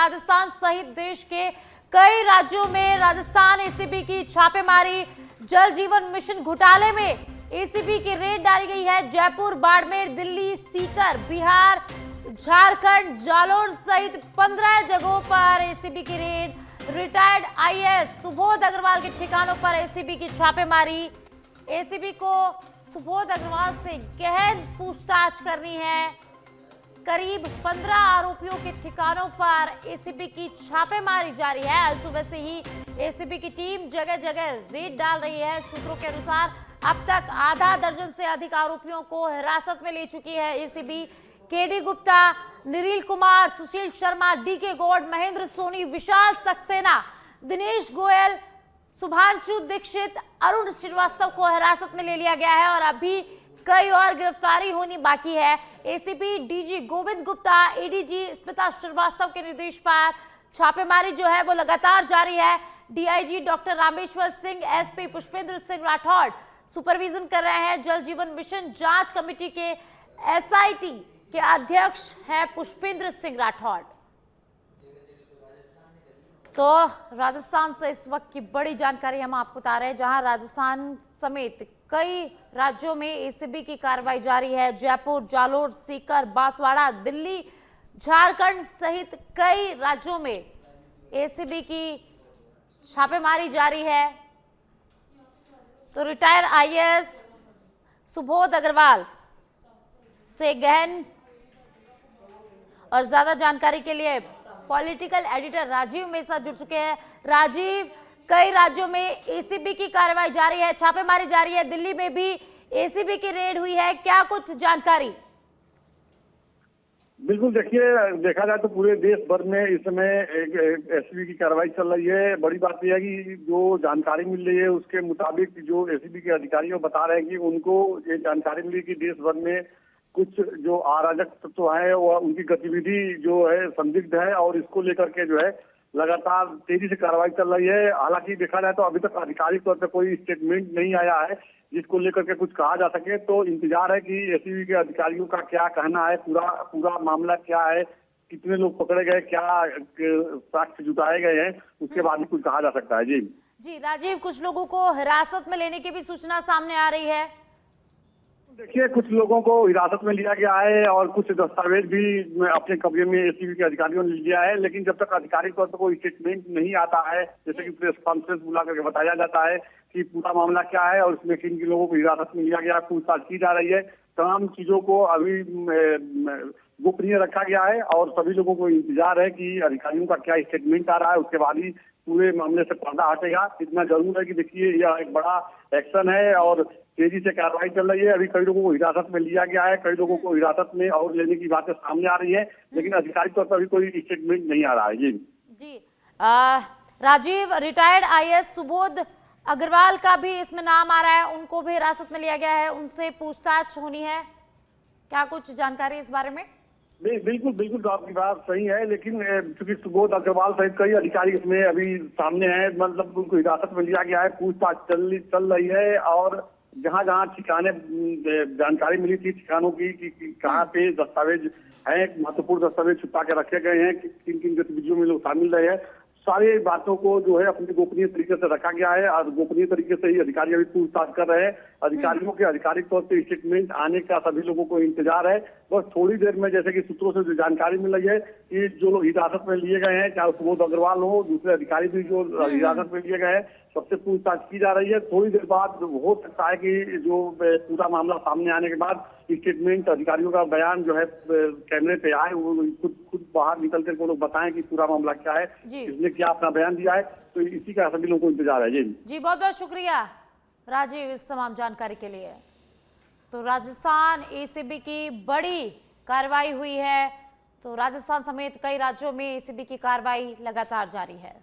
राजस्थान सहित देश के कई राज्यों में राजस्थान एसीबी की छापेमारी। जल जीवन मिशन घोटाले में एसीबी की रेड डाली गई है। जयपुर, बाड़मेर, दिल्ली, सीकर, बिहार, झारखंड, जालोर सहित 15 जगहों पर एसीबी की raid. Retired IAS Subodh Agarwal के ठिकानों पर एसीबी की छापेमारी। एसीबी को सुबोध अग्रवाल से गहन पूछताछ करनी है। करीब 15 आरोपियों के ठिकानों पर एसीबी की छापेमारी जारी है। आज सुबह से ही एसीबी की टीम जगह जगह रेड डाल रही है। सूत्रों के अनुसार अब तक आधा दर्जन से अधिक आरोपियों को हिरासत में ले चुकी है ACB. KD Gupta, निरील Kumar, Sushil Sharma, DK Gaur, Mahendra Soni, विशाल सक्सेना, दिनेश गोयल, शुभांशु दीक्षित, अरुण श्रीवास्तव को हिरासत में ले लिया गया है और अभी कई और गिरफ्तारी होनी बाकी है। ACP DG Govind Gupta, ADG Smita Srivastava के निर्देश पर छापेमारी जो है वो लगातार जारी है। DIG doctor Rameshwar Singh, SP Pushpendra Singh Rathore supervision कर रहे हैं। जल जीवन मिशन जांच कमेटी के एसआईटी के अध्यक्ष हैं पुष्पेंद्र सिंह राठौड़। तो राजस्थान से इस वक्त की बड़ी जानकारी हम आपको बता रहे हैं, जहां राजस्थान समेत कई राज्यों में एसीबी की कार्रवाई जारी है। जयपुर, जालोर, सीकर, बांसवाड़ा, दिल्ली, झारखंड सहित कई राज्यों में एसीबी की छापेमारी जारी है। तो रिटायर आईएएस सुबोध अग्रवाल से गहन और ज्यादा जानकारी के लिए पॉलिटिकल एडिटर राजीव मेरे साथ जुड़ चुके हैं। राजीव, कई राज्यों में एसीबी की कार्रवाई जारी है, छापेमारी जारी है, दिल्ली में भी एसीबी की रेड हुई है, क्या कुछ जानकारी? बिल्कुल, देखिए, देखा जाए तो पूरे देश भर में इस समय एक एसीबी की कार्रवाई चल रही है। बड़ी बात यह है कि जो जानकारी मिल रही है उसके मुताबिक जो एसीबी के अधिकारी बता रहे हैं कि उनको ये जानकारी मिली कि देश भर में कुछ जो अराजक तत्व है वो उनकी गतिविधि जो है संदिग्ध है और इसको लेकर के जो है लगातार तेजी से कार्रवाई चल रही है। हालांकि देखा जाए तो अभी तक आधिकारिक तौर पर कोई स्टेटमेंट नहीं आया है जिसको लेकर के कुछ कहा जा सके। तो इंतजार है कि एसीबी के अधिकारियों का क्या कहना है, पूरा मामला क्या है, कितने लोग पकड़े गए, क्या साक्ष्य जुटाए गए हैं, उसके बाद ही कुछ कहा जा सकता है। जी राजीव, कुछ लोगों को हिरासत में लेने की भी सूचना सामने आ रही है। देखिए, कुछ लोगों को हिरासत में लिया गया है और कुछ दस्तावेज भी अपने कब्जे में एसीबी के अधिकारियों ने लिया है, लेकिन जब तक आधिकारिक तौर पर कोई स्टेटमेंट नहीं आता है, जैसे कि प्रेस कॉन्फ्रेंस बुला करके बताया जाता है कि पूरा मामला क्या है और इसमें किन किन लोगों को हिरासत में लिया गया, पूछताछ की जा रही है, तमाम चीजों को अभी गोपनीय रखा गया है और सभी लोगों को इंतजार है कि अधिकारियों का क्या स्टेटमेंट आ रहा है, उसके बाद ही पूरे मामले से पर्दा हटेगा। इतना जरूर है कि देखिए, यह एक बड़ा एक्शन है और तेजी से कार्रवाई चल रही है। अभी कई लोगों को हिरासत में लिया गया है, कई लोगों को हिरासत में और लेने की बातें सामने आ रही है, लेकिन आधिकारिक तौर पर अभी कोई स्टेटमेंट नहीं आ रहा है। जी राजीव, रिटायर्ड आईएएस सुबोध अग्रवाल का भी इसमें नाम आ रहा है, उनको भी हिरासत में लिया गया है, उनसे पूछताछ होनी है, क्या कुछ जानकारी इस बारे में? बिल्कुल तो आपकी बात सही है, लेकिन चूंकि सुबोध अग्रवाल सहित कई अधिकारी इसमें अभी सामने हैं, मतलब उनको हिरासत में लिया गया है, पूछताछ चल रही है और जहाँ ठिकाने जानकारी मिली थी ठिकानों की कि कहाँ पे दस्तावेज है, महत्वपूर्ण दस्तावेज छुपा के रखे गए हैं, किन किन गतिविधियों में लोग शामिल रहे हैं, सारी बातों को जो है अपनी गोपनीय तरीके से रखा गया है और गोपनीय तरीके से ही अधिकारी अभी पूछताछ कर रहे हैं। अधिकारियों के आधिकारिक तौर पर स्टेटमेंट आने का सभी लोगों को इंतजार है। बस थोड़ी देर में, जैसे कि सूत्रों से जो जानकारी मिल रही है कि जो लोग हिरासत में लिए गए हैं, चाहे सुबोध अग्रवाल हो, दूसरे अधिकारी भी जो हिरासत में लिए गए हैं, सबसे पूछताछ की जा रही है। थोड़ी देर बाद हो सकता है कि जो पूरा मामला सामने आने के बाद स्टेटमेंट, अधिकारियों का बयान जो है कैमरे पे आए, वो खुद बाहर निकल कर वो लोग बताएं कि पूरा मामला क्या है, इसने क्या अपना बयान दिया है। तो इसी का सभी लोगों को इंतजार है। जी बहुत बहुत शुक्रिया राजीव इस तमाम जानकारी के लिए। तो राजस्थान एसीबी की बड़ी कार्रवाई हुई है, तो राजस्थान समेत कई राज्यों में एसीबी की कार्रवाई लगातार जारी है।